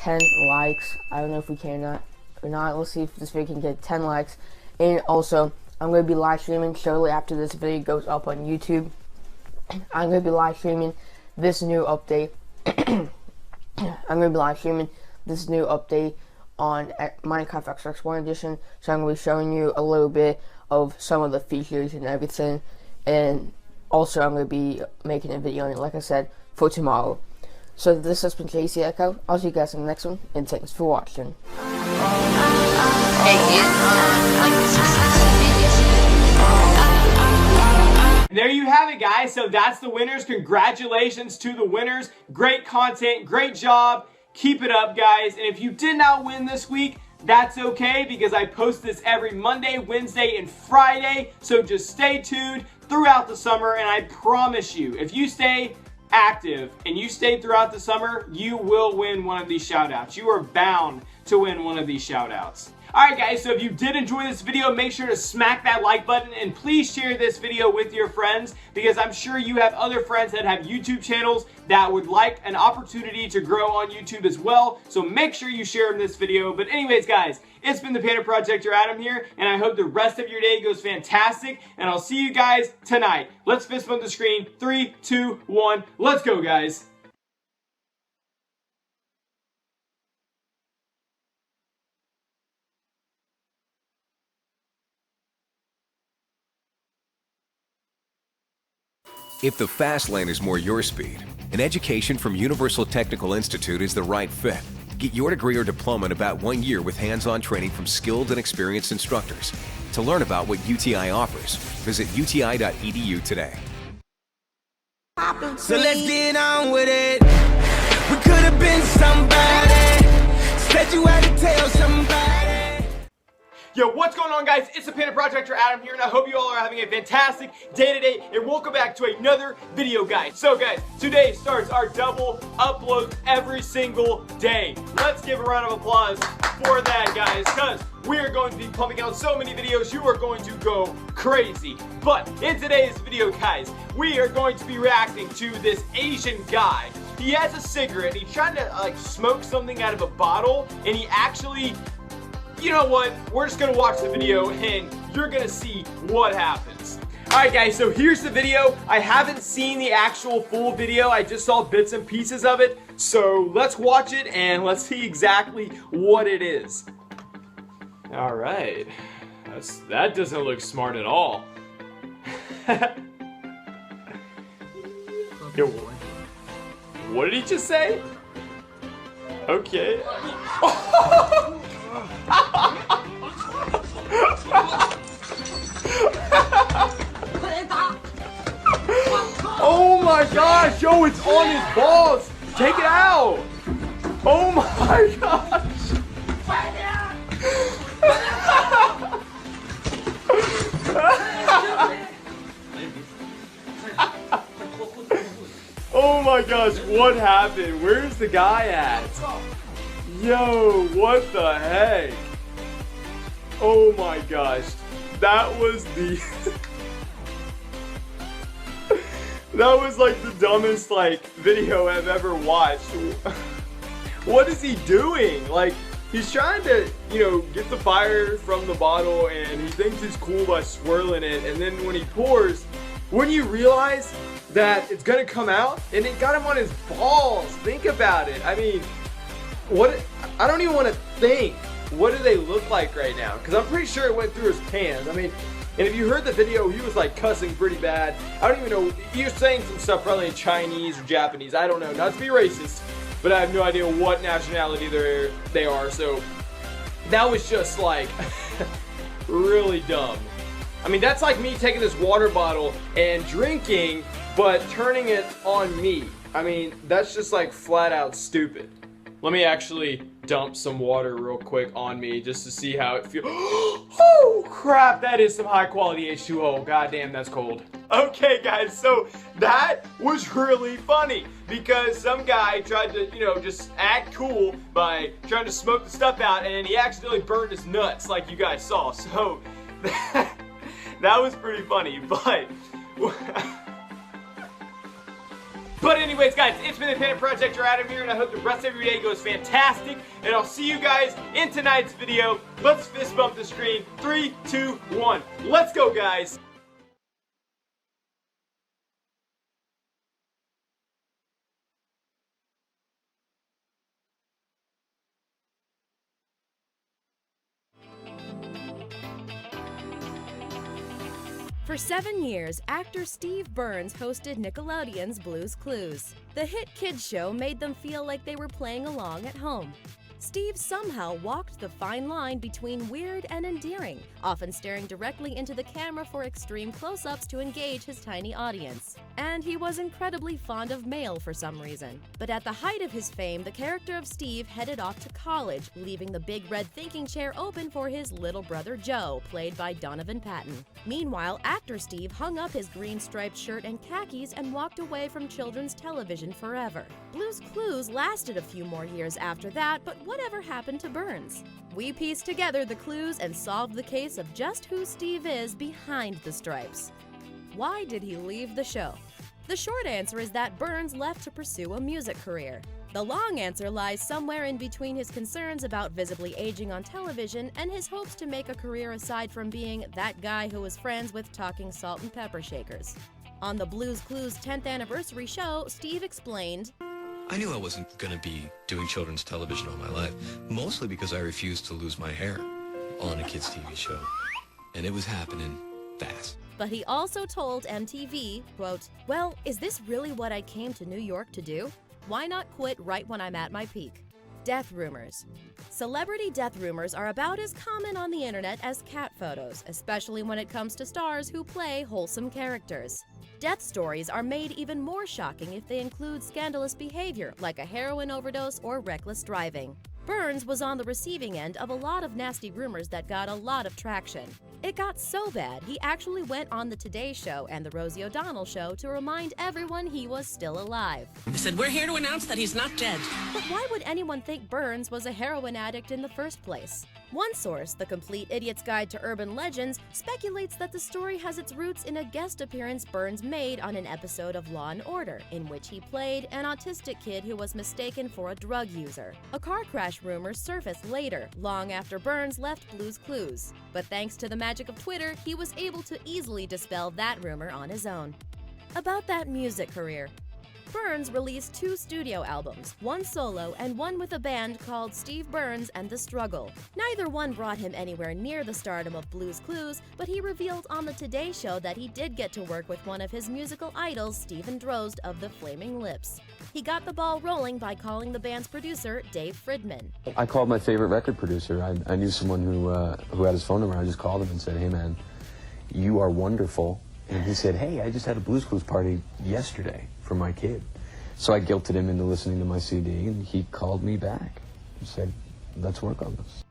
10 likes. I don't know if we can or not. Let's see if this video can get 10 likes. And also, I'm going to be live streaming shortly after this video goes up on YouTube. I'm going to be live streaming this new update. I'm going to be live streaming this new update on Minecraft XX1 Edition. So I'm going to be showing you a little bit of some of the features and everything. And also, I'm going to be making a video on it, like I said, for tomorrow. So this has been JC Echo. I'll see you guys in the next one, and thanks for watching. There you have it, guys. So that's the winners. Congratulations to the winners. Great content, great job. Keep it up, guys. And if you did not win this week, that's okay, because I post this every Monday, Wednesday, and Friday. So just stay tuned throughout the summer, and I promise you, if you stay active and you stay throughout the summer, you will win one of these shout outs. You are bound to win one of these shout outs. Alright guys, so if you did enjoy this video, make sure to smack that like button, and please share this video with your friends, because I'm sure you have other friends that have YouTube channels that would like an opportunity to grow on YouTube as well. So make sure you share this video. But anyways guys, it's been the Panda Projector Adam here, and I hope the rest of your day goes fantastic, and I'll see you guys tonight. Let's fist bump the screen. 3, 2, 1, let's go guys. If the fast lane is more your speed, an education from Universal Technical Institute is the right fit. Get your degree or diploma in about 1 year with hands-on training from skilled and experienced instructors. To learn about what UTI offers, visit uti.edu today. So let's get on with it. We could have been somebody. Said you had to tell somebody. Yo, what's going on guys? It's the Panda Projector Adam here, and I hope you all are having a fantastic day today, and welcome back to another video, guys. So guys, today starts our double uploads every single day. Let's give a round of applause for that, guys, because we are going to be pumping out so many videos, you are going to go crazy. But in today's video, guys, we are going to be reacting to this Asian guy. He has a cigarette, he's trying to like smoke something out of a bottle, and he actually, you know what, we're just gonna watch the video and you're gonna see what happens. Alright guys, so here's the video. I haven't seen the actual full video, I just saw bits and pieces of it. So let's watch it and let's see exactly what it is. Alright, that doesn't look smart at all. Yo, what did he just say? Okay. Oh my gosh, yo, it's on his balls. Take it out. Oh my gosh. Oh my gosh, what happened? Where's the guy at? Yo, what the heck? Oh my gosh, that was the that was like the dumbest like video I've ever watched. What is he doing? Like, he's trying to, you know, get the fire from the bottle, and he thinks it's cool by swirling it, and then when he pours, when you realize that it's gonna come out, and it got him on his balls. Think about it. I mean, what? I don't even want to think. What do they look like right now? Because I'm pretty sure it went through his pants. I mean, and if you heard the video, he was like cussing pretty bad. I don't even know. He was saying some stuff probably in Chinese or Japanese. I don't know. Not to be racist, but I have no idea what nationality they are. So that was just like really dumb. I mean, that's like me taking this water bottle and drinking, but turning it on me. I mean, that's just like flat out stupid. Let me actually dump some water real quick on me just to see how it feels. Oh crap, that is some high quality H2O. God damn, that's cold. Okay guys, so that was really funny because some guy tried to, you know, just act cool by trying to smoke the stuff out, and he accidentally burned his nuts like you guys saw. So that was pretty funny, but But anyways, guys, it's been the Panic Project. You're Adam here, and I hope the rest of your day goes fantastic. And I'll see you guys in tonight's video. Let's fist bump the screen. 3, 2, 1. Let's go, guys. For 7 years, actor Steve Burns hosted Nickelodeon's Blue's Clues. The hit kids show made them feel like they were playing along at home. Steve somehow walked the fine line between weird and endearing, often staring directly into the camera for extreme close-ups to engage his tiny audience. And he was incredibly fond of mail for some reason. But at the height of his fame, the character of Steve headed off to college, leaving the big red thinking chair open for his little brother Joe, played by Donovan Patton. Meanwhile, actor Steve hung up his green striped shirt and khakis and walked away from children's television forever. Blue's Clues lasted a few more years after that, but whatever happened to Burns? We pieced together the clues and solved the case of just who Steve is behind the stripes. Why did he leave the show? The short answer is that Burns left to pursue a music career. The long answer lies somewhere in between his concerns about visibly aging on television and his hopes to make a career aside from being that guy who was friends with talking salt and pepper shakers. On the Blue's Clues 10th anniversary show, Steve explained, I knew I wasn't going to be doing children's television all my life, mostly because I refused to lose my hair on a kids' TV show. And it was happening fast. But he also told MTV, quote, well, is this really what I came to New York to do? Why not quit right when I'm at my peak? Death rumors. Celebrity death rumors are about as common on the internet as cat photos, especially when it comes to stars who play wholesome characters. Death stories are made even more shocking if they include scandalous behavior, like a heroin overdose or reckless driving. Burns was on the receiving end of a lot of nasty rumors that got a lot of traction. It got so bad, he actually went on the Today Show and the Rosie O'Donnell Show to remind everyone he was still alive. He said, we're here to announce that he's not dead. But why would anyone think Burns was a heroin addict in the first place? One source, The Complete Idiot's Guide to Urban Legends, speculates that the story has its roots in a guest appearance Burns made on an episode of Law & Order, in which he played an autistic kid who was mistaken for a drug user. A car crash rumor surfaced later, long after Burns left Blue's Clues. But thanks to the magic of Twitter, he was able to easily dispel that rumor on his own. About that music career. Burns released 2 studio albums, one solo and one with a band called Steve Burns and the Struggle. Neither one brought him anywhere near the stardom of Blue's Clues, but he revealed on the Today Show that he did get to work with one of his musical idols, Stephen Drozd of the Flaming Lips. He got the ball rolling by calling the band's producer, Dave Fridman. I called my favorite record producer. I knew someone who had his phone number. I just called him and said, hey man, you are wonderful. And he said, hey, I just had a Blue's Clues party yesterday for my kid. So I guilted him into listening to my CD, and he called me back and said, let's work on this.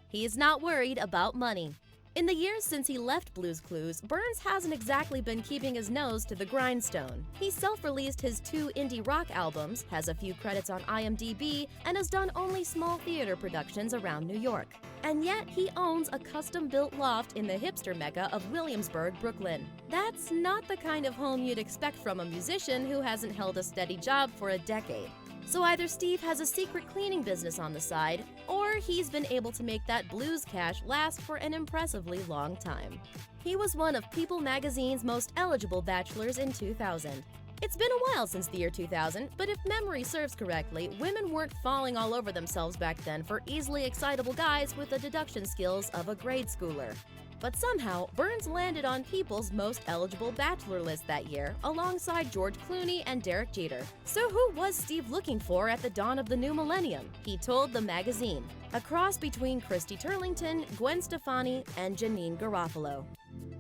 He's not worried about money. In the years since he left Blue's Clues, Burns hasn't exactly been keeping his nose to the grindstone. He self-released his 2 indie rock albums, has a few credits on IMDb, and has done only small theater productions around New York. And yet, he owns a custom-built loft in the hipster mecca of Williamsburg, Brooklyn. That's not the kind of home you'd expect from a musician who hasn't held a steady job for a decade. So either Steve has a secret cleaning business on the side, or he's been able to make that blues cash last for an impressively long time. He was one of People magazine's most eligible bachelors in 2000. It's been a while since the year 2000, but if memory serves correctly, women weren't falling all over themselves back then for easily excitable guys with the deduction skills of a grade schooler. But somehow, Burns landed on People's most eligible bachelor list that year, alongside George Clooney and Derek Jeter. So who was Steve looking for at the dawn of the new millennium? He told the magazine, a cross between Christy Turlington, Gwen Stefani, and Janine Garofalo.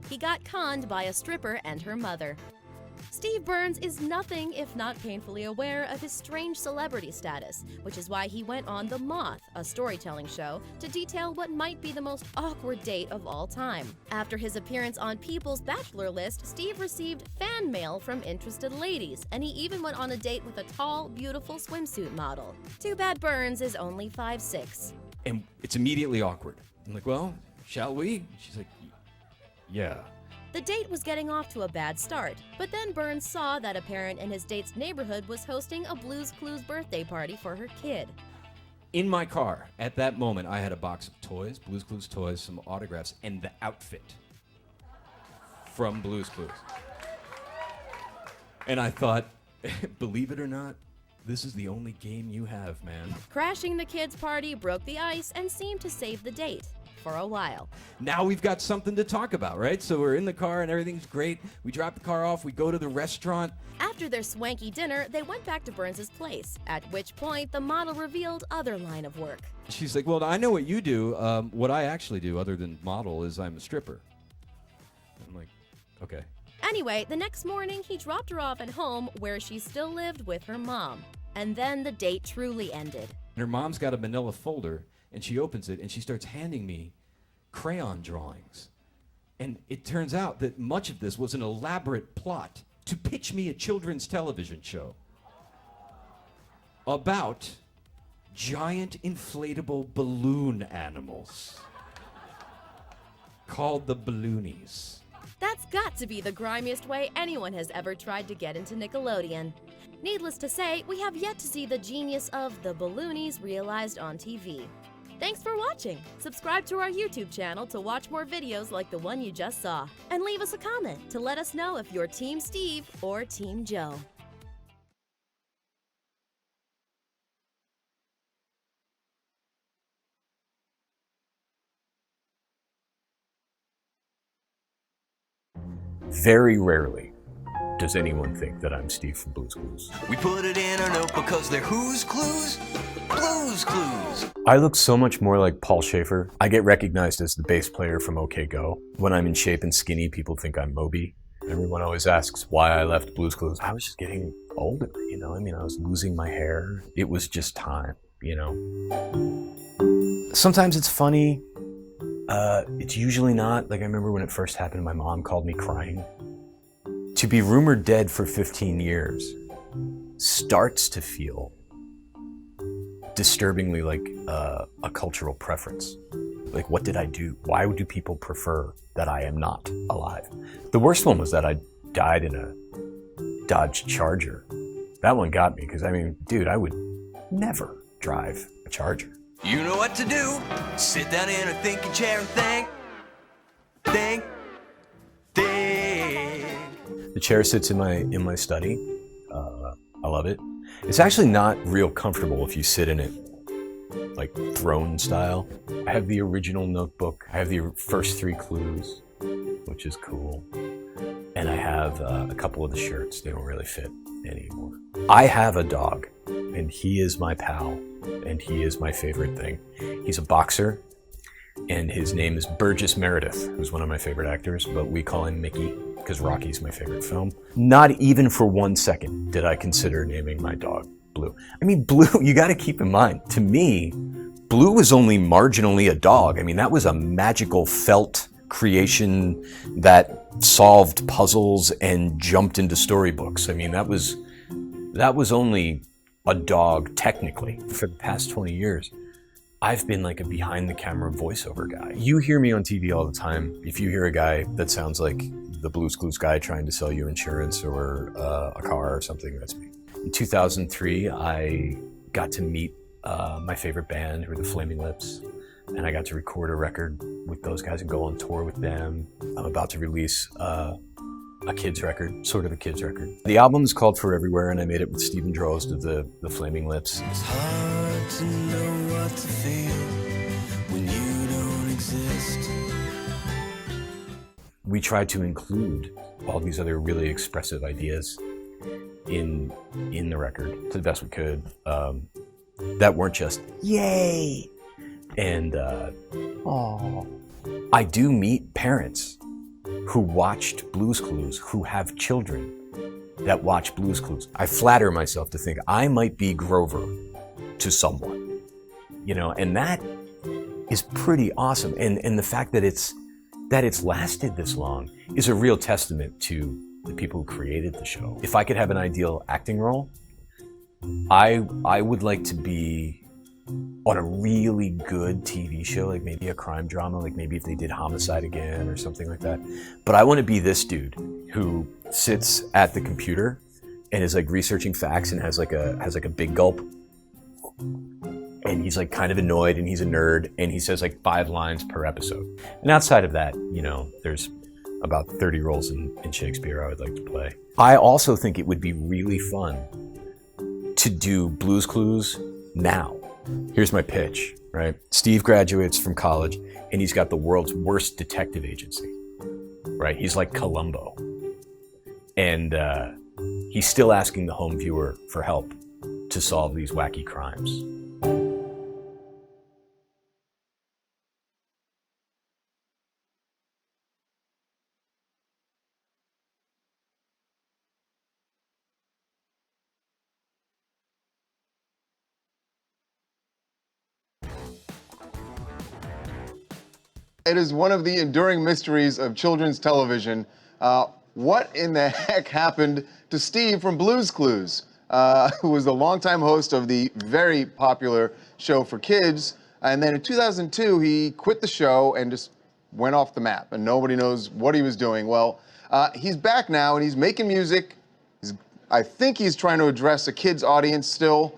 He got conned by a stripper and her mother. Steve Burns is nothing if not painfully aware of his strange celebrity status, which is why he went on The Moth, a storytelling show, to detail what might be the most awkward date of all time. After his appearance on People's Bachelor list, Steve received fan mail from interested ladies, and he even went on a date with a tall, beautiful swimsuit model. Too bad Burns is only 5'6". And it's immediately awkward. I'm like, well, shall we? She's like, yeah. The date was getting off to a bad start, but then Burns saw that a parent in his date's neighborhood was hosting a Blue's Clues birthday party for her kid. In my car, at that moment, I had a box of toys, Blue's Clues toys, some autographs, and the outfit from Blue's Clues. And I thought, believe it or not, this is the only game you have, man. Crashing the kids' party broke the ice and seemed to save the date. For a while. Now we've got something to talk about, right? So we're in the car and everything's great. We drop the car off, we go to the restaurant. After their swanky dinner, they went back to Burns' place, at which point the model revealed other line of work. She's like, well, I know what you do. What I actually do, other than model, is I'm a stripper. I'm like, okay. Anyway, the next morning, he dropped her off at home where she still lived with her mom. And then the date truly ended. And her mom's got a manila folder, and she opens it, and she starts handing me crayon drawings. And it turns out that much of this was an elaborate plot to pitch me a children's television show about giant inflatable balloon animals called the Balloonies. That's got to be the grimiest way anyone has ever tried to get into Nickelodeon. Needless to say, we have yet to see the genius of the Balloonies realized on TV. Thanks for watching. Subscribe to our YouTube channel to watch more videos like the one you just saw. And leave us a comment to let us know if you're Team Steve or Team Joe. Very rarely does anyone think that I'm Steve from Blue's Clues. We put it in our note because they're whose clues? Blue's Clues. I look so much more like Paul Schaefer. I get recognized as the bass player from OK Go. When I'm in shape and skinny, people think I'm Moby. Everyone always asks why I left Blue's Clues. I was just getting older, you know? I mean, I was losing my hair. It was just time, you know? Sometimes it's funny. It's usually not. Like, I remember when it first happened, my mom called me crying. To be rumored dead for 15 years starts to feel disturbingly like a cultural preference. Like, what did I do? Why do people prefer that I am not alive? The worst one was that I died in a Dodge Charger. That one got me, because, I mean, dude, I would never drive a Charger. You know what to do. Sit down in a thinking chair and think. Think. The chair sits in my study. I love it. It's actually not real comfortable if you sit in it like throne style. I have the original notebook. I have the first 3 clues, which is cool. And I have a couple of the shirts. They don't really fit anymore. I have a dog, and he is my pal, and he is my favorite thing. He's a boxer, and his name is Burgess Meredith, who's one of my favorite actors, but we call him Mickey, because Rocky's my favorite film. Not even for 1 second did I consider naming my dog Blue. I mean, Blue, you gotta keep in mind, to me, Blue was only marginally a dog. I mean, that was a magical felt creation that solved puzzles and jumped into storybooks. I mean, that was only a dog, technically. For the past 20 years, I've been like a behind the camera voiceover guy. You hear me on TV all the time. If you hear a guy that sounds like the Blue's Clues guy trying to sell you insurance or a car or something, that's me. In 2003, I got to meet my favorite band, who were the Flaming Lips, and I got to record a record with those guys and go on tour with them. I'm about to release a kid's record, sort of a kid's record. The album is called For Everywhere, and I made it with Stephen Drozd of the Flaming Lips. It's hard to know what to feel when you don't exist. We tried to include all these other really expressive ideas in the record to the best we could, that weren't just yay and oh. I do meet parents who watched Blue's Clues, who have children that watch Blue's Clues. I flatter myself to think I might be Grover to someone, you know, and that is pretty awesome. And the fact that it's lasted this long is a real testament to the people who created the show. If I could have an ideal acting role, I would like to be on a really good TV show, like maybe a crime drama, like maybe if they did Homicide Again or something like that. But I want to be this dude who sits at the computer and is like researching facts and has like a big gulp. And he's like kind of annoyed and he's a nerd and he says like 5 lines per episode. And outside of that, you know, there's about 30 roles in Shakespeare I would like to play. I also think it would be really fun to do Blue's Clues now. Here's my pitch, right? Steve graduates from college and he's got the world's worst detective agency, right? He's like Columbo. And he's still asking the home viewer for help to solve these wacky crimes. It is one of the enduring mysteries of children's television. What in the heck happened to Steve from Blue's Clues, who was the longtime host of the very popular show for kids. And then in 2002, he quit the show and just went off the map, and nobody knows what he was doing. Well, he's back now, and he's making music. I think he's trying to address a kid's audience still,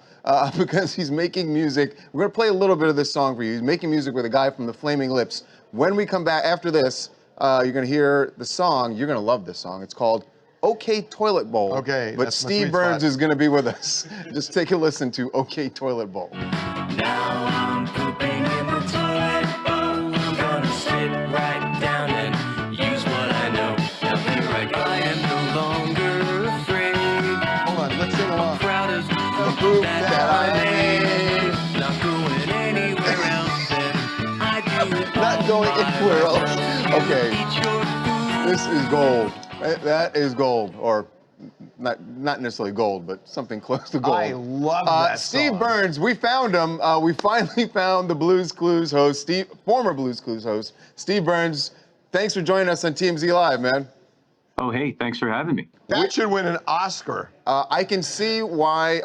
because he's making music. We're going to play a little bit of this song for you. He's making music with a guy from the Flaming Lips. When we come back after this, you're going to hear the song. You're going to love this song. It's called OK Toilet Bowl. Okay, but Steve Burns is going to be with us. Just take a listen to OK Toilet Bowl. Now I'm pooping in the toilet bowl. I'm gonna sit right down and use what I know. Now here I go. I am no longer afraid. Hold on, let's sing along. Proud of The poop that I made. Not going anywhere else. And I do it Not going anywhere else. Okay, this is gold. That is gold, or not necessarily gold, but something close to gold. I love that Steve song. Burns, we found him. We finally found the Blues Clues host, former Blues Clues host, Steve Burns. Thanks for joining us on TMZ Live, man. Oh, hey, thanks for having me. That should win an Oscar. I can see why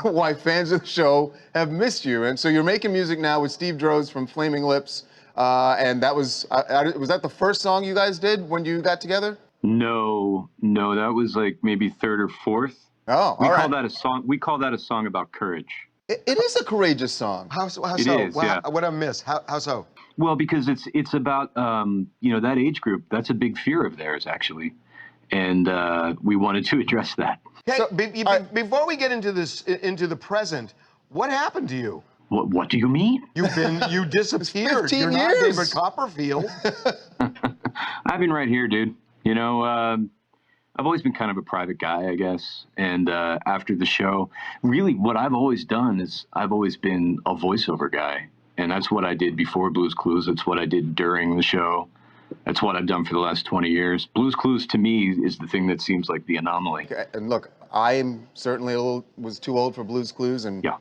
why fans of the show have missed you. And so you're making music now with Steve Droz from Flaming Lips. And that was that the first song you guys did when you got together? No, that was like maybe 3rd or 4th. Oh, we all call right. that a song. We call that a song about courage. It is a courageous song. How so? It is, Well, yeah. What I miss? How so? Well, because it's about that age group. That's a big fear of theirs, actually, and we wanted to address that. Hey, before we get into this, into the present, what happened to you? What do you mean? You disappeared. 15 You're not years. David Copperfield. I've been right here, dude. You know, I've always been kind of a private guy, I guess. And after the show, really what I've always done is I've always been a voiceover guy. And that's what I did before Blues Clues. That's what I did during the show. That's what I've done for the last 20 years. Blues Clues, to me, is the thing that seems like the anomaly. Okay, and look, I'm certainly was too old for Blues Clues, and Yeah.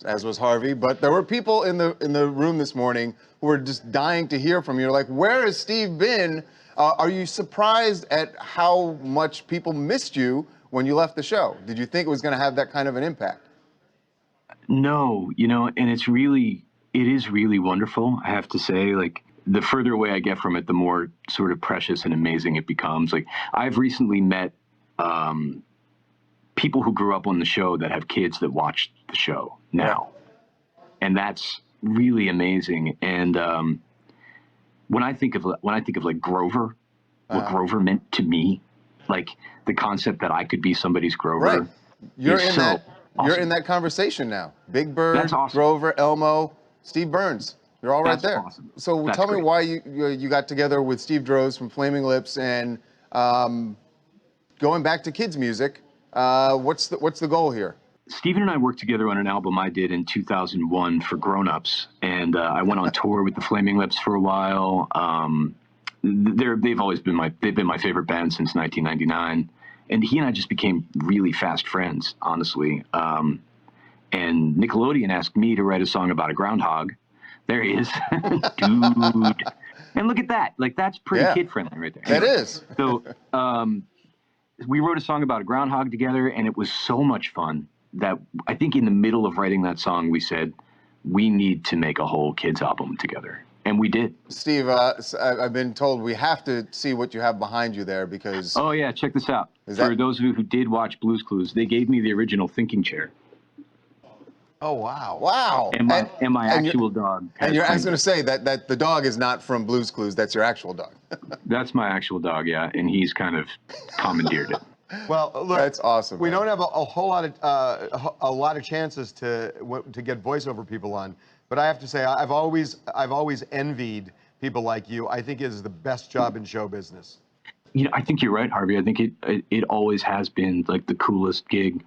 as was Harvey. But there were people in the room this morning who were just dying to hear from you. Like, where has Steve been? Are you surprised at how much people missed you when you left the show? Did you think it was going to have that kind of an impact? No, and it is really wonderful, I have to say. Like, the further away I get from it, the more sort of precious and amazing it becomes. Like, I've recently met people who grew up on the show that have kids that watch the show now. And that's really amazing. And when I think of like Grover, what Grover meant to me, like the concept that I could be somebody's Grover. Right. You're is in so that. awesome. You're in that conversation now. Big Bird, That's awesome. Grover, Elmo, Steve Burns. You're all right That's there. awesome. So That's tell me great. why you got together with Steve Droz from Flaming Lips and going back to kids music. What's the goal here? Steven and I worked together on an album I did in 2001 for Grown Ups, and I went on tour with the Flaming Lips for a while. They've always been my favorite band since 1999, and he and I just became really fast friends, honestly. And Nickelodeon asked me to write a song about a groundhog. There he is, dude. And look at that, like that's pretty kid friendly right there. That is. So we wrote a song about a groundhog together, and it was so much fun that I think in the middle of writing that song, we said, we need to make a whole kids album together. And we did. Steve, I've been told we have to see what you have behind you there because... Oh, yeah, check this out. For those of you who did watch Blue's Clues, they gave me the original thinking chair. Oh, wow. Wow. And my actual dog. And I was going to say that the dog is not from Blue's Clues. That's your actual dog. That's my actual dog, yeah. And he's kind of commandeered it. Well, look, that's awesome. We don't have a whole lot of a lot of chances to get voiceover people on, but I have to say I've always envied people like you. I think it is the best job in show business. You know, I think you're right, Harvey. I think it always has been like the coolest gig.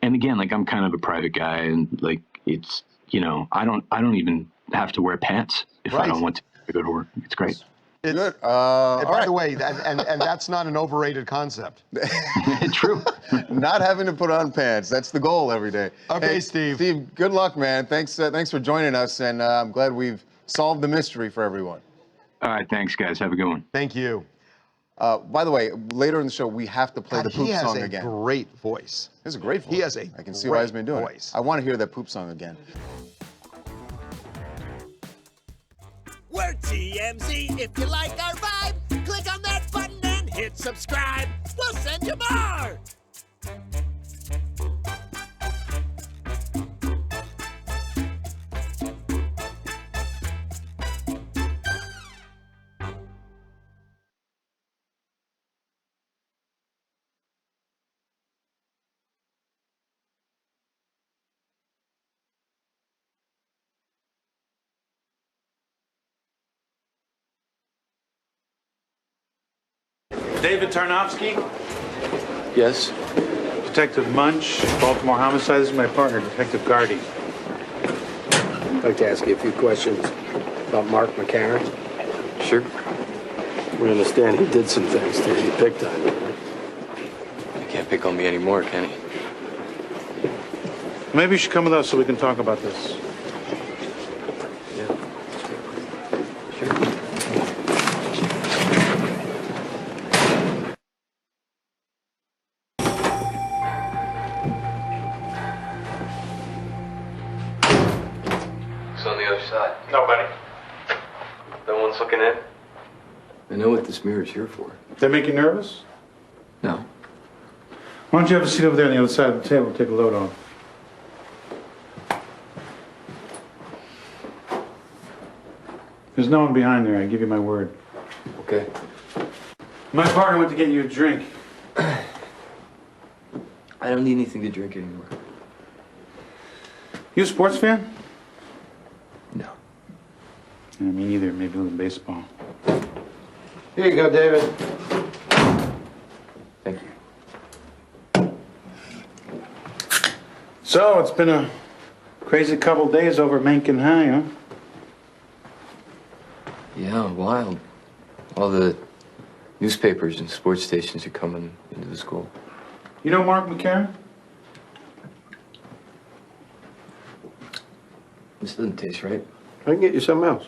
And again, like I'm kind of a private guy, and like it's, you know, I don't even have to wear pants if I don't want to go to work. It's great. Good. By the way, and that's not an overrated concept. True. Not having to put on pants. That's the goal every day. Okay, hey, Steve. Steve, good luck, man. Thanks for joining us, and I'm glad we've solved the mystery for everyone. All right, thanks, guys. Have a good one. Thank you. By the way, later in the show, we have to play the poop song again. He has a great voice. It's a great voice. He has a I can see why he's been doing voice. it. I want to hear that poop song again. We're TMZ. If you like our vibe, click on that button and hit subscribe. We'll send you more. David Tarnowski, Yes? Detective Munch, Baltimore Homicide. This is my partner, Detective Gardy. I'd like to ask you a few questions about Mark McCarran. Sure. We understand he did some things to you. He picked on you, right? He can't pick on me anymore, can he? Maybe you should come with us so we can talk about this. Who's on the other side? Nobody. No one's looking in? I know what this mirror's here for. They make you nervous? No. Why don't you have a seat over there on the other side of the table? Take a load off. There's no one behind there, I give you my word. Okay. My partner went to get you a drink. I don't need anything to drink anymore. You a sports fan? No. Yeah, me neither. Maybe a little baseball. Here you go, David. Thank you. So, it's been a crazy couple days over Mencken High, huh? Yeah, wild. All the newspapers and sports stations are coming into the school. You know Mark McCarran? This doesn't taste right. I can get you something else.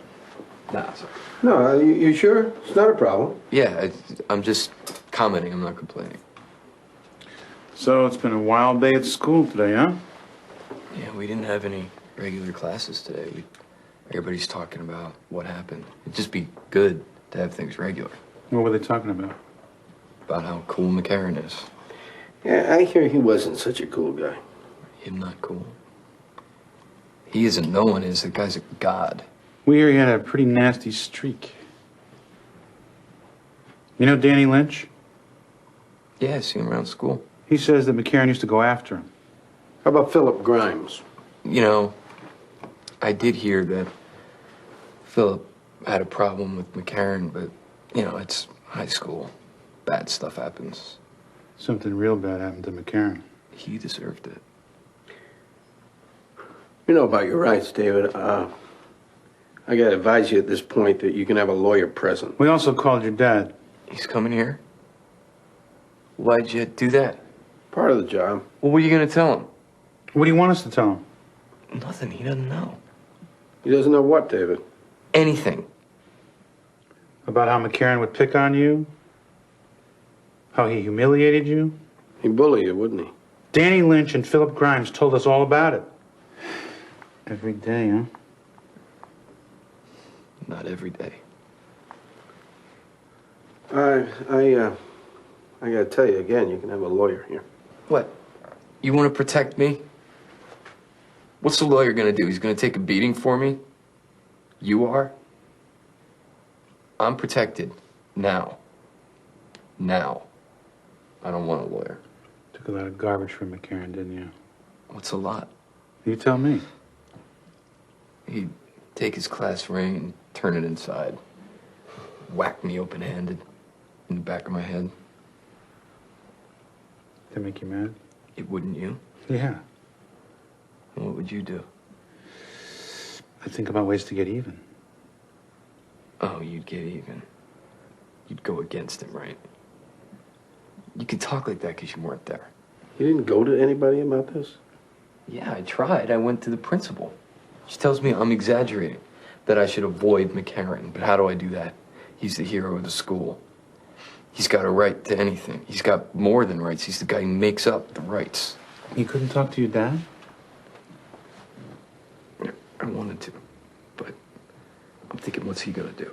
Nah, sorry. No, you sure? It's not a problem. Yeah, I'm just commenting. I'm not complaining. So, it's been a wild day at school today, huh? Yeah, we didn't have any regular classes today. Everybody's talking about what happened. It'd just be good to have things regular. What were they talking about? About how cool McCarran is. Yeah, I hear he wasn't such a cool guy. Him not cool. He isn't. No one is. The guy's a god. We hear he had a pretty nasty streak. You know Danny Lynch? Yeah, I see him around school. He says that McCarran used to go after him. How about Philip Grimes? You know, I did hear that Philip had a problem with McCarran, but, you know, it's high school. Bad stuff happens. Something real bad happened to McCarran. He deserved it. You know about your rights, David. I gotta advise you at this point that you can have a lawyer present. We also called your dad. He's coming here? Why'd you do that? Part of the job. Well, what are you gonna tell him? What do you want us to tell him? Nothing. He doesn't know. He doesn't know what, David? Anything. About how McCarran would pick on you? How he humiliated you? He'd bully you, wouldn't he? Danny Lynch and Philip Grimes told us all about it. Every day, huh? Not every day. I gotta tell you again, you can have a lawyer here. What? You want to protect me? What's the lawyer gonna do? He's gonna take a beating for me? You are? I'm protected. Now. Now. I don't want a lawyer. Took a lot of garbage from McCarran, didn't you? What's a lot? You tell me. He'd take his class ring and turn it inside. Whack me open-handed in the back of my head. That make you mad? It wouldn't you? Yeah. What would you do? I think about ways to get even. Oh, you'd get even. You'd go against him, right? You could talk like that because you weren't there. You didn't go to anybody about this? Yeah, I tried. I went to the principal. She tells me I'm exaggerating, that I should avoid McCarran. But how do I do that? He's the hero of the school. He's got a right to anything. He's got more than rights. He's the guy who makes up the rights. You couldn't talk to your dad? I wanted to, but I'm thinking, what's he gonna do?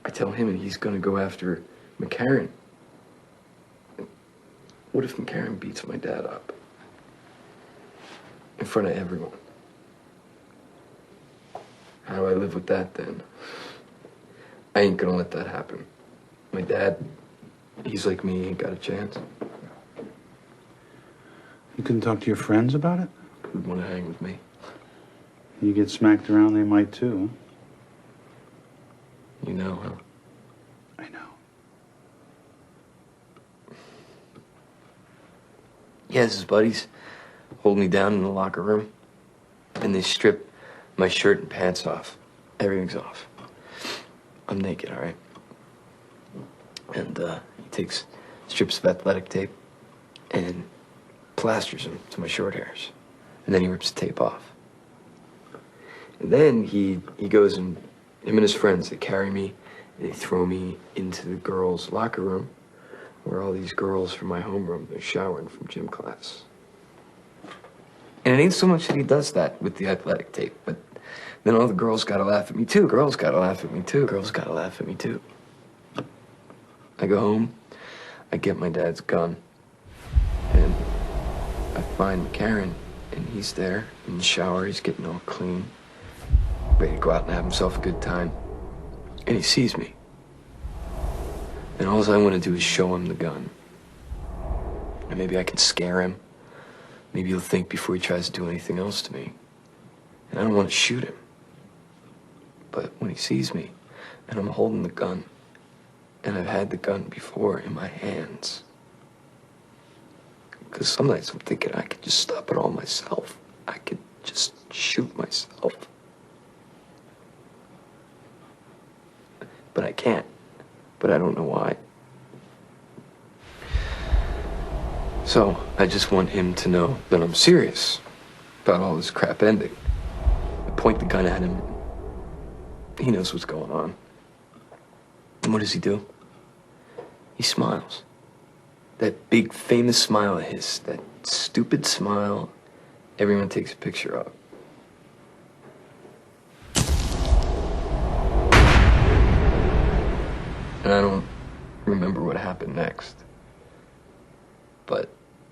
I tell him and he's gonna go after McCarran. What if McCarran beats my dad up? In front of everyone. How do I live with that then? I ain't gonna let that happen. My dad, he's like me, he ain't got a chance. You couldn't talk to your friends about it? Who'd want to hang with me? You get smacked around, they might too. You know, huh? I know. He has his buddies hold me down in the locker room, and they strip my shirt and pants off. Everything's off. I'm naked, all right? And he takes strips of athletic tape and plasters them to my short hairs. And then he rips the tape off. And then he goes and him and his friends, they carry me, and they throw me into the girls' locker room where all these girls from my homeroom, they're showering from gym class. And it ain't so much that he does that with the athletic tape, but then all the girls gotta laugh at me too. Girls gotta laugh at me too. Girls gotta laugh at me too. I go home, I get my dad's gun, and I find McCarran, and he's there in the shower, he's getting all clean, ready to go out and have himself a good time. And he sees me. And all I want to do is show him the gun. And maybe I can scare him. Maybe he'll think before he tries to do anything else to me. And I don't want to shoot him. But when he sees me, and I'm holding the gun, and I've had the gun before in my hands, because some nights I'm thinking I could just stop it all myself. I could just shoot myself. But I can't. But I don't know why. So I just want him to know that I'm serious about all this crap ending. I point the gun at him. He knows what's going on. And what does he do? He smiles. That big famous smile of his, that stupid smile everyone takes a picture of. And I don't remember what happened next. But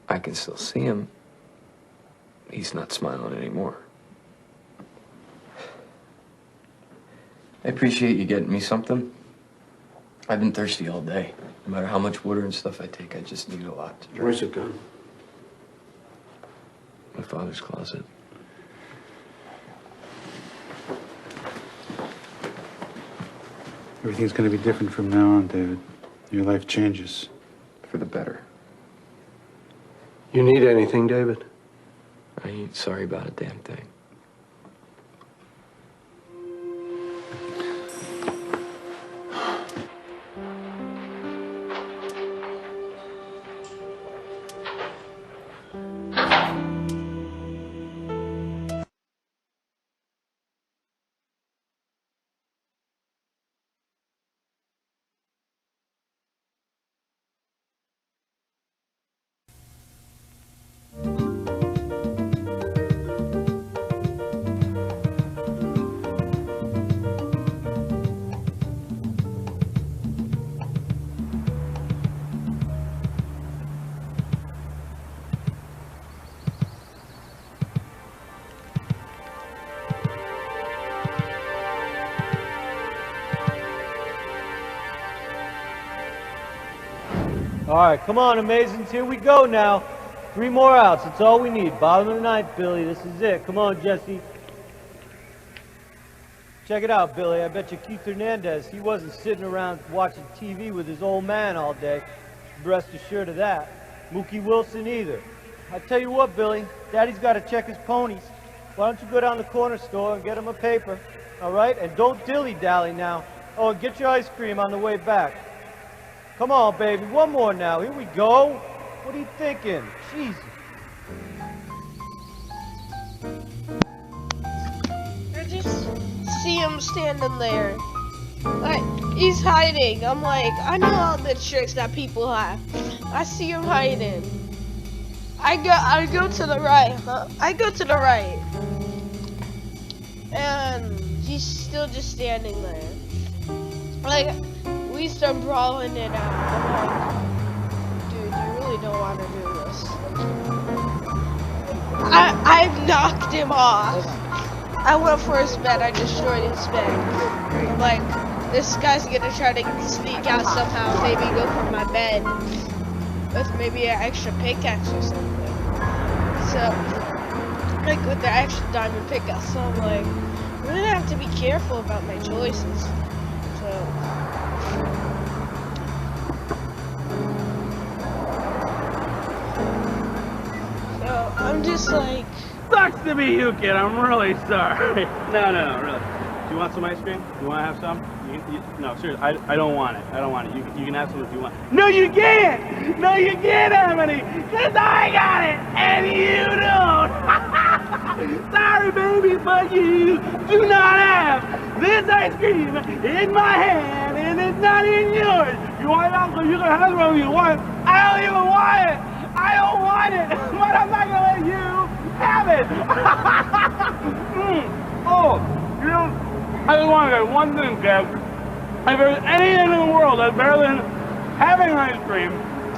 I can still see him. He's not smiling anymore. I appreciate you getting me something. I've been thirsty all day. No matter how much water and stuff I take, I just need a lot to drink. Where's it gun? My father's closet. Everything's gonna be different from now on, David. Your life changes. For the better. You need anything, David? I ain't sorry about a damn thing. All right, come on, Amazins. Here we go now. 3 more outs. That's all we need. Bottom of the ninth, Billy. This is it. Come on, Jesse. Check it out, Billy. I bet you Keith Hernandez, he wasn't sitting around watching TV with his old man all day. Rest assured of that. Mookie Wilson either. I tell you what, Billy. Daddy's got to check his ponies. Why don't you go down the corner store and get him a paper? All right? And don't dilly-dally now. Oh, and get your ice cream on the way back. Come on, baby. One more now. Here we go. What are you thinking? Jesus. I just see him standing there. Like, he's hiding. I'm like, I know all the tricks that people have. I see him hiding. I go to the right, huh? I go to the right. And he's still just standing there. Like, we start brawling it out. I'm like, dude, you really don't want to do this. I knocked him off. I went for his bed. I destroyed his bed. I'm like, this guy's gonna try to sneak out somehow. Maybe go for my bed with maybe an extra pickaxe or something. So, like with the extra diamond pickaxe. So I'm like, I'm gonna have to be careful about my choices. So I'm just like, Sucks to be you, kid. I'm really sorry. No, really. Do you want some ice cream? Do you want to have some? No, seriously, I don't want it. I don't want it. You can have some if you want. No, you can't! No, you can't have any! Because I got it! And you don't! Sorry, baby, but you do not have this ice cream in my hand, and it's not in yours! You want it, Uncle? You can have it when you want it. I don't even want it! I don't want it! But I'm not gonna let you have it! Oh, you know, I just want to say one thing, Kev. If there's anything in the world that's better than having ice cream,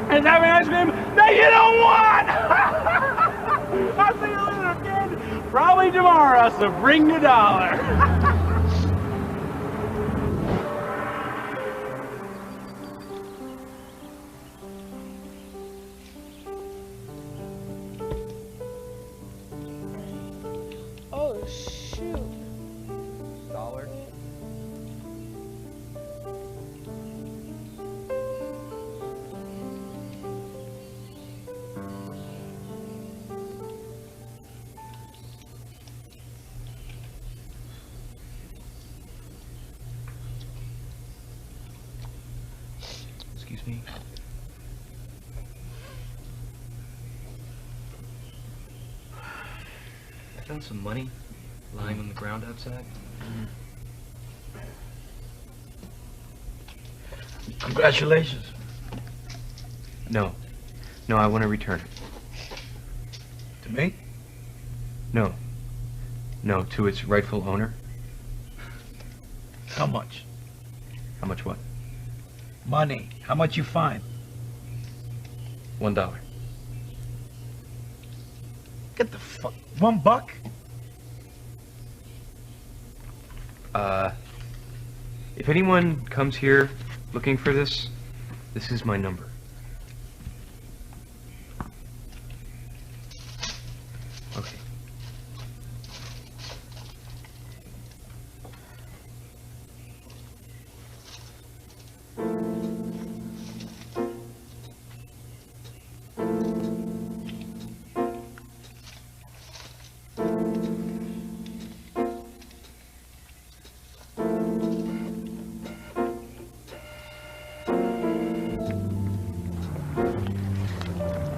it's having ice cream that you don't want! I'll see you later, kid. Probably tomorrow, so bring the dollar. oh shoot. Dollar. Excuse me. I found some money lying on the ground outside. Congratulations. No, I want to return it. To me? No, to its rightful owner. How much? How much what? Money. How much you find? $1. Get the fuck. $1? If anyone comes here looking for this is my number. Okay.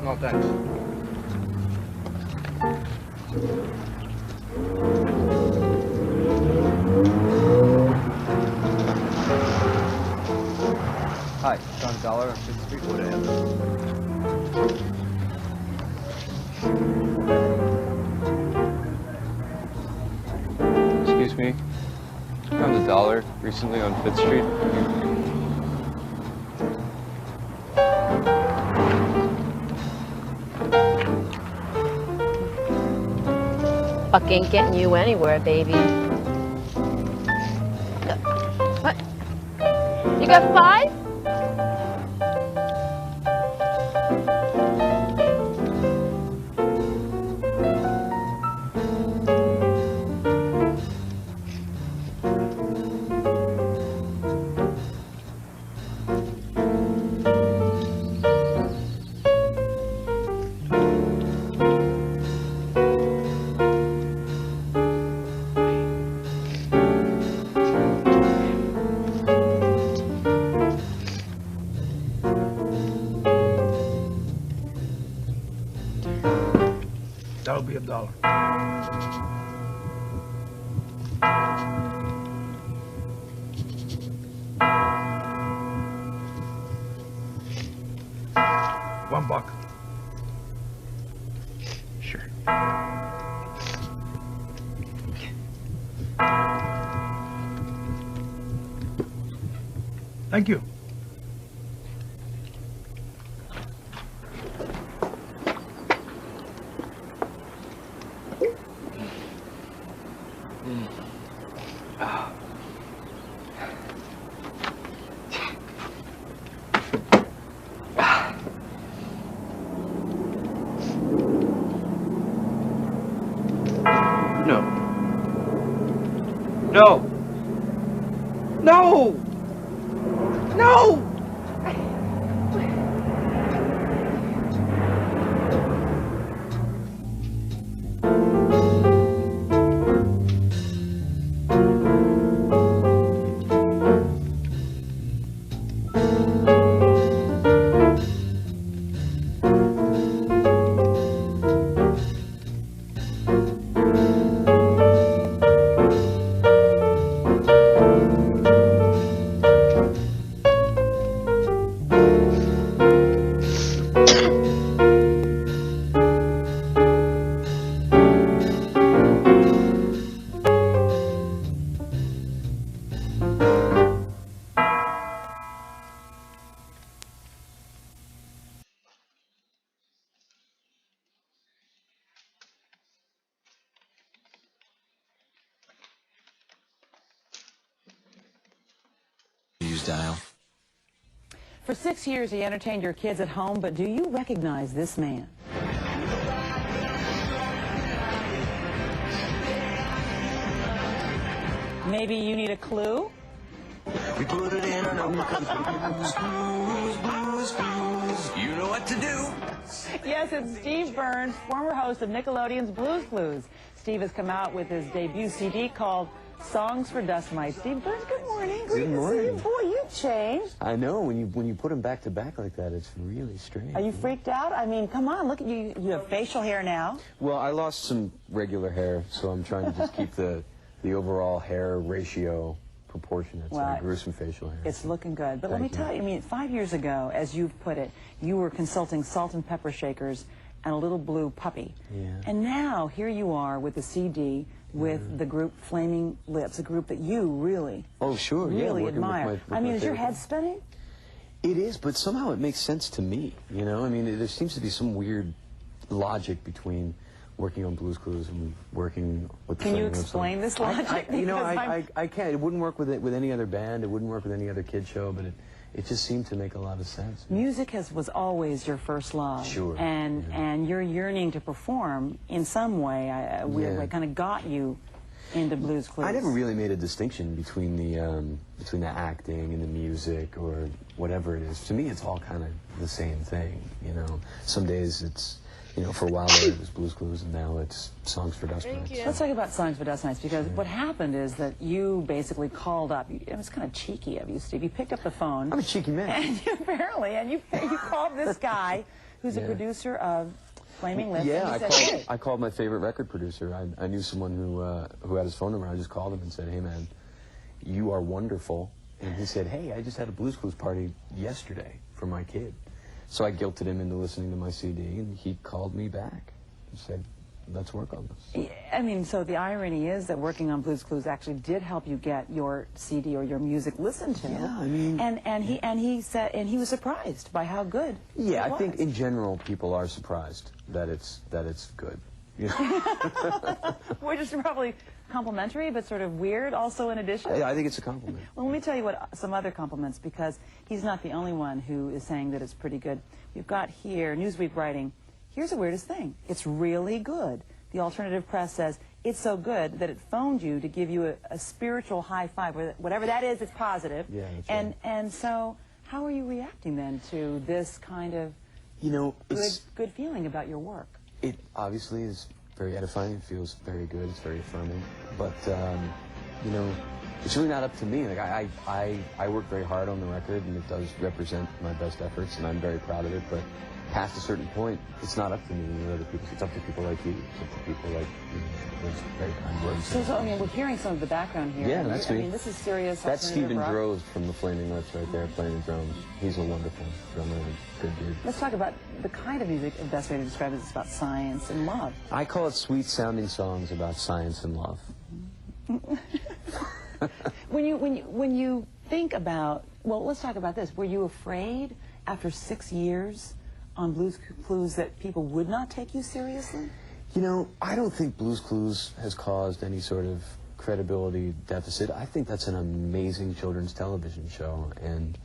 No, thanks. Hi, John Dollar on 5th Street. What do I have? Excuse me. Found $1 recently on 5th Street. Buck ain't getting you anywhere, baby. What? You got 5? $1. $1. Sure. Thank you. No. No. No. No. Dial. For 6 years, he entertained your kids at home, but do you recognize this man? Maybe you need a clue? We put it in an open blues, blues, blues. You know what to do. Yes, it's Steve Burns, former host of Nickelodeon's Blues Clues. Steve has come out with his debut CD called Songs for Dust Mites. Steve Burns, good morning. Great Good morning. to see you. Boy, you changed. I know, when you put them back to back like that, it's really strange. Are you freaked out? I mean, come on, look at you. You have facial hair now. Well, I lost some regular hair, so I'm trying to just keep the overall hair ratio proportionate. So I grew some facial hair. It's looking good. But let me tell you, I mean, 5 years ago, as you've put it, you were consulting salt and pepper shakers and a little blue puppy. Yeah. And now, here you are with a CD with the group Flaming Lips, a group that you really, really admire. I mean, is your head spinning? It is, but somehow it makes sense to me, you know? I mean, there seems to be some weird logic between working on Blues Clues and working with the Can you Flaming Lips. explain this logic? You know, I can't. It wouldn't work with any other band. It wouldn't work with any other kid show, but it just seemed to make a lot of sense. Music was always your first love. Sure. And your yearning to perform in some way, a weird way, kind of got you into Blues Clues. I never really made a distinction between the acting and the music or whatever it is. To me, it's all kind of the same thing, you know. Some days it's, you know, for a while there it was Blues Clues, and now it's Songs for Dust Mites. Let's talk about Songs for Dust Mites, because what happened is that you basically called up. It was kind of cheeky of you, Steve. You picked up the phone. I'm a cheeky man. And you called this guy who's a producer of Flaming Lips. Yeah, and he said, hey. I called my favorite record producer. I knew someone who had his phone number. I just called him and said, "Hey, man, you are wonderful." And he said, "Hey, I just had a Blues Clues party yesterday for my kid." So I guilted him into listening to my CD, and he called me back and said, "Let's work on this." I mean, so the irony is that working on Blues Clues actually did help you get your CD or your music listened to. Yeah, I mean, and he said, and he was surprised by how good. Yeah, it I think was. in general people are surprised that it's good. You know? Which is probably complimentary, but sort of weird also in addition. Yeah, I think it's a compliment. Well, let me tell you what some other compliments, because he's not the only one who is saying that it's pretty good. We've got here Newsweek writing, "Here's the weirdest thing. It's really good. The alternative press says it's so good that it phoned you to give you a spiritual high five. Whatever that is, it's positive." Yeah, that's right. And so, how are you reacting then to this kind of good feeling about your work? It obviously is very edifying. It feels very good. It's very affirming. But, you know, it's really not up to me. Like I work very hard on the record, and it does represent my best efforts, and I'm very proud of it. But past a certain point, it's not up to me and other people. It's up to people like you. It's up to people like those very kind words. So I mean, we're hearing some of the background here. Yeah, that's me. I mean, this is serious. That's Stephen rock. Droz from the Flaming Lips right there, playing the drums. He's a wonderful drummer and a good dude. Let's talk about the kind of music. The best way to describe it is about science and love. I call it sweet-sounding songs about science and love. When you think about, well, let's talk about this. Were you afraid after 6 years on Blues Clues that people would not take you seriously? You know, I don't think Blues Clues has caused any sort of credibility deficit. I think that's an amazing children's television show, and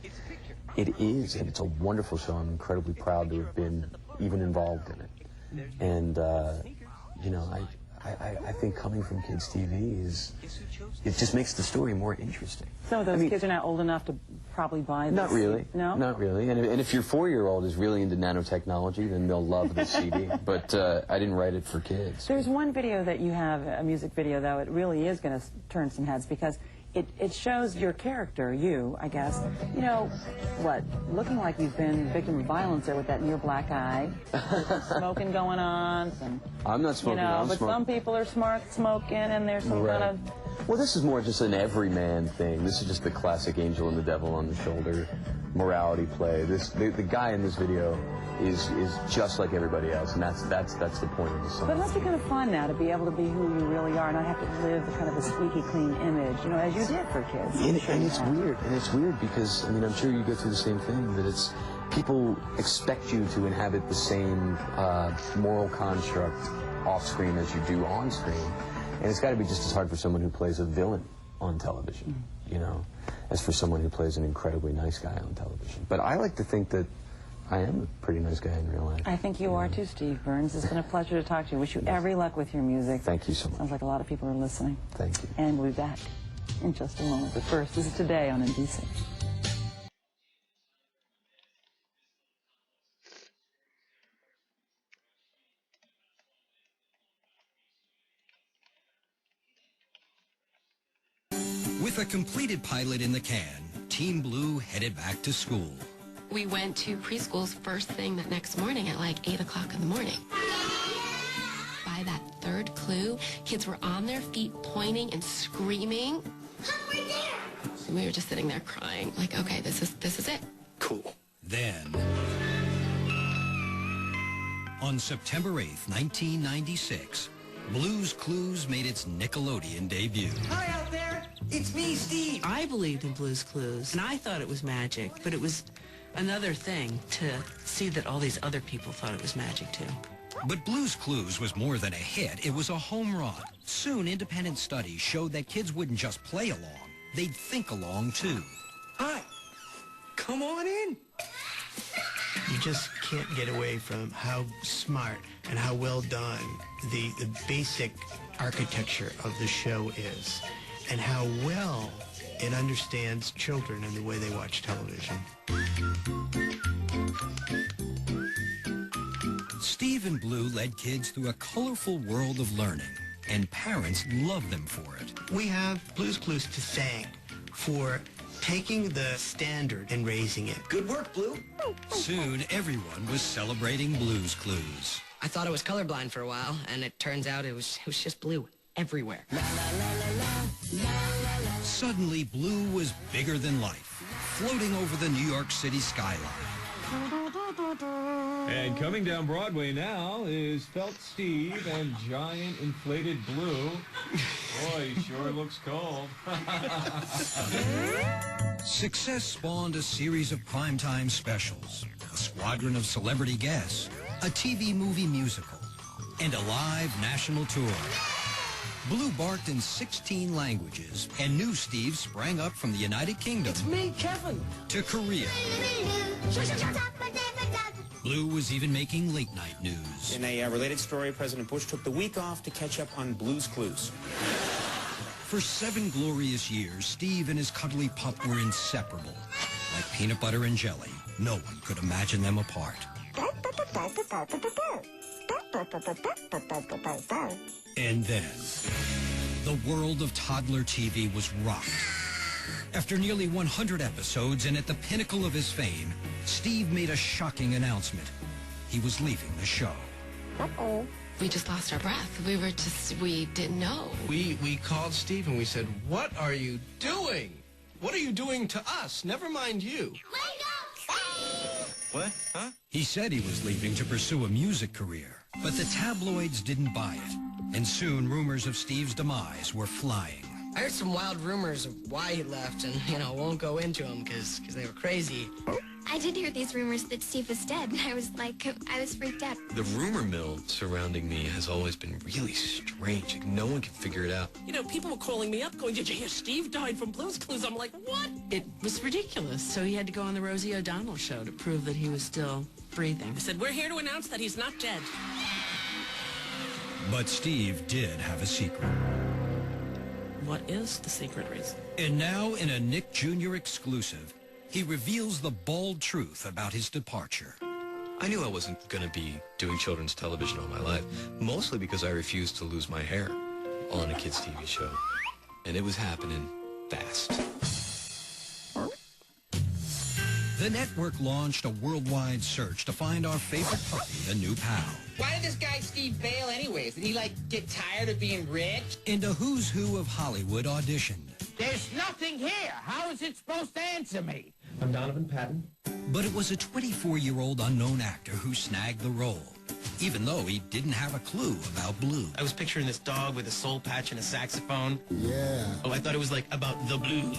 it is, and it's a wonderful show. I'm incredibly proud to have been even involved in it. And, you know, I think coming from Kids TV it just makes the story more interesting. Some of those kids are now old enough to probably buy this. Not really. No? Not really. And if your 4-year-old is really into nanotechnology, then they'll love this CD. But I didn't write it for kids. There's one video that you have, a music video, though, it really is going to turn some heads because it shows your character, you, I guess, you know, what, looking like you've been a victim of violence there with that near black eye, some smoking going on, some... I'm not smoking, you know, I'm but smoking. some people are smart smoking, and there's some kind of... Well, this is more just an everyman thing. This is just the classic angel and the devil on the shoulder morality play. The guy in this video is just like everybody else, and that's the point of the song. But it must be kind of fun now to be able to be who you really are, and not have to live kind of a squeaky clean image, you know, as you did for kids. And it's weird. And it's weird because, I mean, I'm sure you go through the same thing, that it's people expect you to inhabit the same moral construct off screen as you do on screen. And it's got to be just as hard for someone who plays a villain on television, you know, as for someone who plays an incredibly nice guy on television. But I like to think that I am a pretty nice guy in real life. I think you are too, Steve Burns. It's been a pleasure to talk to you. Wish you every luck with your music. Thank you so much. Sounds like a lot of people are listening. Thank you. And we'll be back in just a moment. But first, this is Today on NBC. With a completed pilot in the can, Team Blue headed back to school. We went to preschools first thing that next morning at like 8 o'clock in the morning. By that third clue, kids were on their feet pointing and screaming. And we were just sitting there crying, like, okay, this is it. Cool. Then, on September 8th, 1996, Blues Clues made its Nickelodeon debut. Hi out there, it's me, Steve. I believed in Blues Clues, and I thought it was magic, but it was another thing to see that all these other people thought it was magic too. But Blues Clues was more than a hit, it was a home run. Soon, independent studies showed that kids wouldn't just play along, they'd think along too. Hi, come on in. You just can't get away from how smart and how well done the basic architecture of the show is, and how well it understands children and the way they watch television. Steve and Blue led kids through a colorful world of learning, and parents loved them for it. We have Blues Clues to thank for taking the standard and raising it. Good work, Blue. Soon, everyone was celebrating Blues Clues. I thought I was colorblind for a while, and it turns out it was just blue everywhere. Suddenly, Blue was bigger than life, floating over the New York City skyline. And coming down Broadway now is Felt Steve and Giant Inflated Blue. Boy, he sure looks cold. Success spawned a series of primetime specials, a squadron of celebrity guests, a TV movie musical, and a live national tour. Blue barked in 16 languages, and new Steve sprang up from the United Kingdom. It's me, Kevin. To Korea. Blue was even making late-night news. In a related story, President Bush took the week off to catch up on Blues Clues. For 7 glorious years, Steve and his cuddly pup were inseparable. Like peanut butter and jelly, no one could imagine them apart. And then, The world of toddler TV was rocked. After nearly 100 episodes and at the pinnacle of his fame, Steve made a shocking announcement. He was leaving the show. Uh-oh. We just lost our breath. We didn't know. We called Steve and we said, "What are you doing? What are you doing to us? Never mind you." What? Huh? He said he was leaving to pursue a music career, but the tabloids didn't buy it. And soon rumors of Steve's demise were flying. I heard some wild rumors of why he left, and, won't go into them because they were crazy. I did hear these rumors that Steve was dead, and I was freaked out. The rumor mill surrounding me has always been really strange. No one can figure it out. People were calling me up going, "Did you hear Steve died from Blue's Clues?" I'm like, what? It was ridiculous, so he had to go on the Rosie O'Donnell show to prove that he was still breathing. I said, "We're here to announce that he's not dead." But Steve did have a secret. What is the secret reason? And now, in a Nick Jr. exclusive, he reveals the bald truth about his departure. I knew I wasn't going to be doing children's television all my life, mostly because I refused to lose my hair on a kids' TV show. And it was happening fast. The network launched a worldwide search to find our favorite puppy a new pal. Why did this guy Steve bail anyways? Did he, get tired of being rich? And a who's who of Hollywood auditioned. There's nothing here. How is it supposed to answer me? I'm Donovan Patton. But it was a 24-year-old unknown actor who snagged the role, even though he didn't have a clue about Blue. I was picturing this dog with a soul patch and a saxophone. Yeah. Oh, I thought it was about the blues.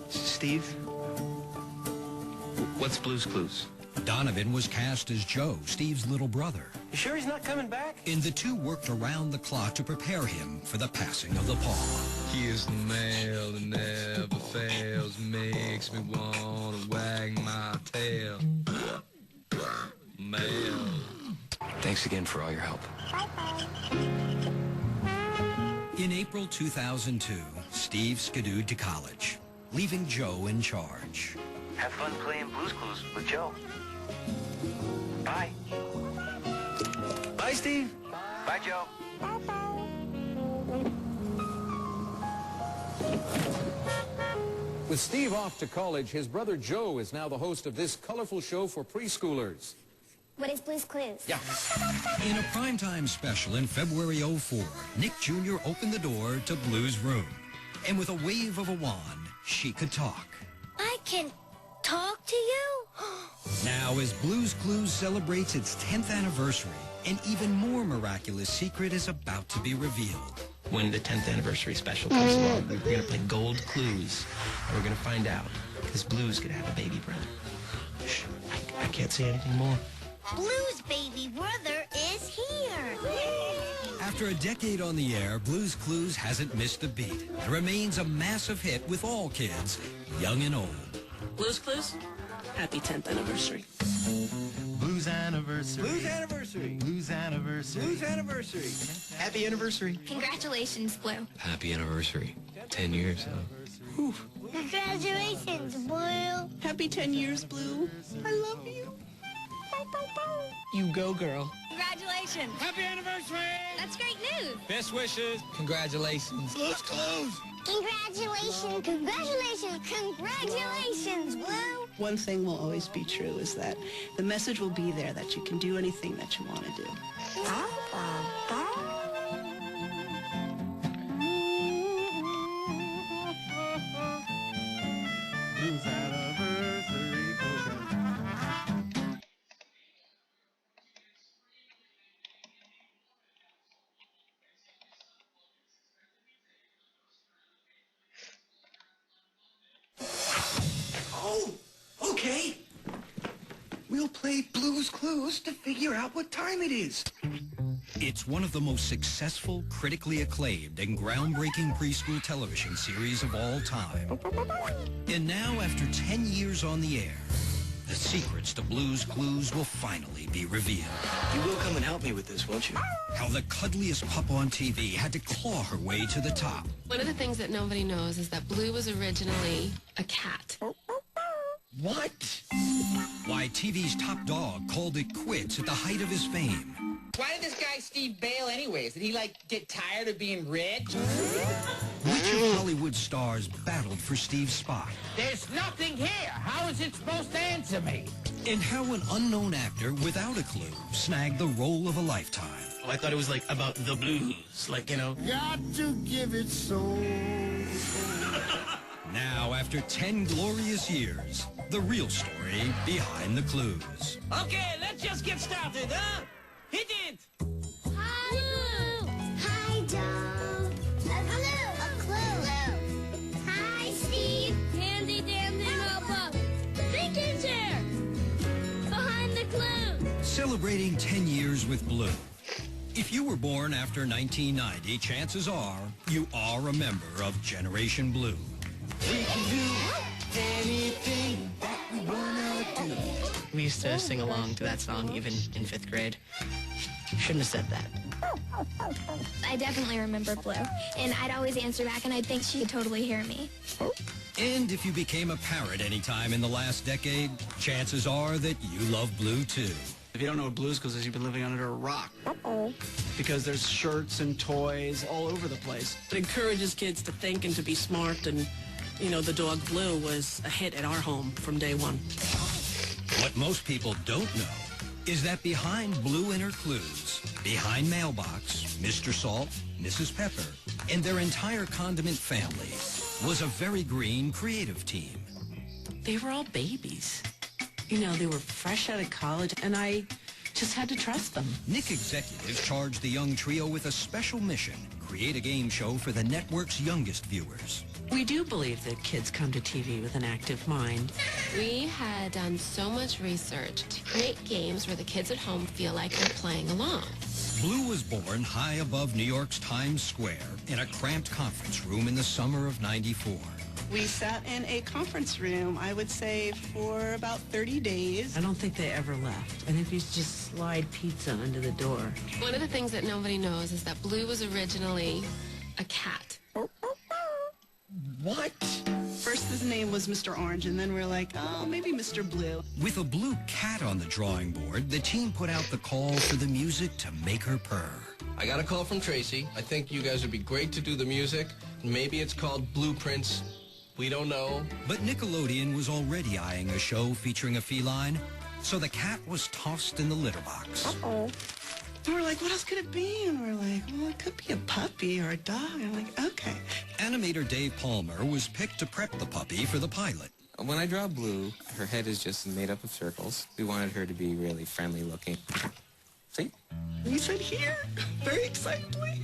Steve? What's Blue's Clues? Donovan was cast as Joe, Steve's little brother. You sure he's not coming back? And the two worked around the clock to prepare him for the passing of the paw. He is the male that never fails, makes me wanna wag my tail. Male. Thanks again for all your help. In April 2002, Steve skidooed to college, leaving Joe in charge. Have fun playing Blue's Clues with Joe. Bye. Bye, Steve. Bye, Joe. With Steve off to college, his brother Joe is now the host of this colorful show for preschoolers. What is Blue's Clues? Yeah. In a primetime special in February '04, Nick Jr. opened the door to Blue's room. And with a wave of a wand, she could talk. I can talk to you? Now, as Blue's Clues celebrates its 10th anniversary, an even more miraculous secret is about to be revealed. When the 10th anniversary special comes along, we're going to play Gold Clues, and we're going to find out, because Blue's going to have a baby brother. Shh, I can't say anything more. Blue's baby brother is here. After a decade on the air, Blue's Clues hasn't missed a beat. It remains a massive hit with all kids, young and old. Blue's Clues? Happy 10th anniversary. Blue's anniversary. Blue's anniversary. Blues anniversary. Blues anniversary. Happy anniversary. Congratulations, Blue. Happy anniversary. 10 years, huh? Whew. Congratulations, Blue. Happy 10 years, Blue. I love you. You go, girl. Congratulations. Happy anniversary. That's great news. Best wishes. Congratulations. Blue's Clues. Congratulations. Congratulations. Congratulations, Blue. One thing will always be true is that the message will be there that you can do anything that you want to do. Blues anniversary program. Oh, okay. We'll play Blue's Clues to figure out what time it is. It's one of the most successful, critically acclaimed, and groundbreaking preschool television series of all time. And now, after 10 years on the air, the secrets to Blue's Clues will finally be revealed. You will come and help me with this, won't you? How the cuddliest pup on TV had to claw her way to the top. One of the things that nobody knows is that Blue was originally a cat. What? Why TV's top dog called it quits at the height of his fame. Why did this guy Steve bail anyways? Did he, like, get tired of being rich? Which of Hollywood stars battled for Steve's spot? There's nothing here. How is it supposed to answer me? And how an unknown actor without a clue snagged the role of a lifetime. I thought it was like about the blues, like, you know. Got to give it soul. Now, after 10 glorious years, the real story behind the clues. Okay, let's just get started, huh? Hit it! Hi, Joe. A clue. Hi, Steve. Handy dandy notebook. Thinking chair. Behind the clue. Celebrating 10 years with Blue. If you were born after 1990, chances are you are a member of Generation Blue. We can do anything that we wanna do. We used to sing along to that song even in 5th grade. Shouldn't have said that. I definitely remember Blue, and I'd always answer back, and I'd think she could totally hear me. And if you became a parrot anytime in the last decade, chances are that you love Blue too. If you don't know what Blue's Clues is, you've been living under a rock. Because there's shirts and toys all over the place. It encourages kids to think and to be smart, and, you know, the dog Blue was a hit at our home from day one. What most people don't know is that behind Blue and her clues, behind Mailbox, Mr. Salt, Mrs. Pepper, and their entire condiment family was a very green creative team. They were all babies. You know, they were fresh out of college, and I just had to trust them. Nick executives charged the young trio with a special mission: create a game show for the network's youngest viewers. We do believe that kids come to TV with an active mind. We had done so much research to create games where the kids at home feel like they're playing along. Blue was born high above New York's Times Square in a cramped conference room in the summer of '94. We sat in a conference room, I would say, for about 30 days. I don't think they ever left. I think we used to just slide pizza under the door. One of the things that nobody knows is that Blue was originally a cat. What? First his name was Mr. Orange, and then we're like, oh, maybe Mr. Blue. With a blue cat on the drawing board, the team put out the call for the music to make her purr. I got a call from Tracy. I think you guys would be great to do the music. Maybe it's called Blueprints. We don't know. But Nickelodeon was already eyeing a show featuring a feline, so the cat was tossed in the litter box. And we're like, what else could it be? And we're like, well, it could be a puppy or a dog. And I'm like, okay. Animator Dave Palmer was picked to prep the puppy for the pilot. When I draw Blue, her head is just made up of circles. We wanted her to be really friendly looking. See? We said here, very excitedly.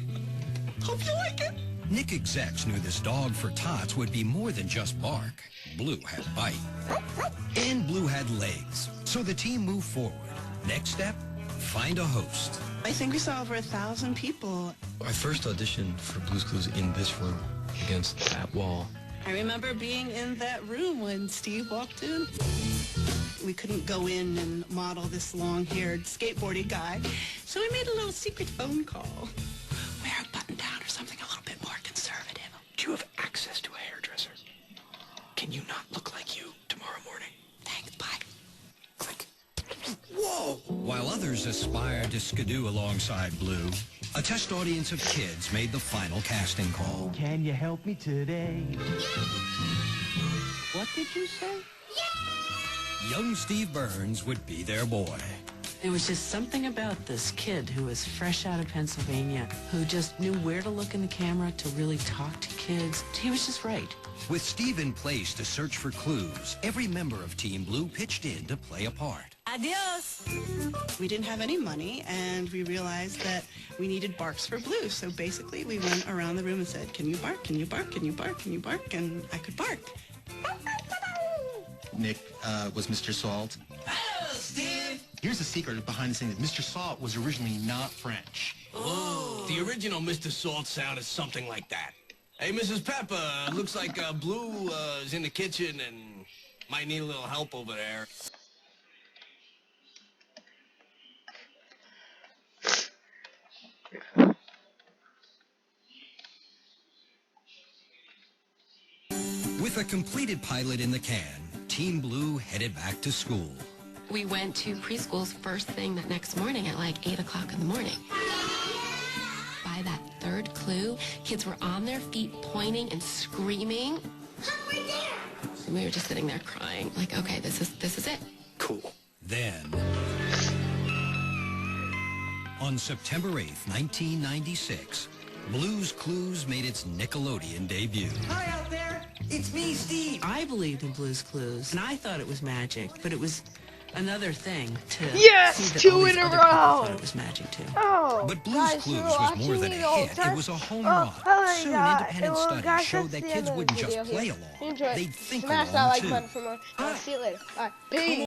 Hope you like it. Nick execs knew this dog for tots would be more than just bark. Blue had bite. And Blue had legs. So the team moved forward. Next step, find a host. I think we saw over 1,000 people. I first auditioned for Blue's Clues in this room against that wall. I remember being in that room when Steve walked in. We couldn't go in and model this long-haired skateboarding guy, so we made a little secret phone call. Wear a button down or something a little bit more conservative. Do you have access to a hairdresser? Can you not look like you tomorrow morning? Thanks, bye. Click. Whoa! While others aspired to skidoo alongside Blue, a test audience of kids made the final casting call. Can you help me today? What did you say? Young Steve Burns would be their boy. There was just something about this kid who was fresh out of Pennsylvania, who just knew where to look in the camera to really talk to kids. He was just right. With Steve in place to search for clues, every member of Team Blue pitched in to play a part. Adios! We didn't have any money, and we realized that we needed barks for Blue. So basically, we went around the room and said, can you bark? Can you bark? Can you bark? Can you bark? And I could bark. Nick was Mr. Salt. Hello, Steve! Here's the secret behind the scenes. Mr. Salt was originally not French. Oh. The original Mr. Salt sound is something like that. Hey, Mrs. Pepper, looks like Blue is in the kitchen and might need a little help over there. With a completed pilot in the can, Team Blue headed back to school. We went to preschools first thing that next morning at like 8 o'clock in the morning. By that third clue, kids were on their feet pointing and screaming. And we were just sitting there crying, like, okay, this is it. Cool. Then, on September 8th, 1996, Blue's Clues made its Nickelodeon debut. Hi out there. It's me, Steve. I believed in Blue's Clues, and I thought it was magic, but it was another thing to Yes, see that 2 all these in a other people row. thought it was magic too. Oh, But Blue's guys, Clues you're was more watching than me a the whole hit. It time? was a home Oh, run. hi, Soon, guys. independent Well, studies guys, showed that's that the kids end of wouldn't the just video play here. along. Enjoy it. They'd think Smash along, that like too. button for more. I'll see you later. All right, peace.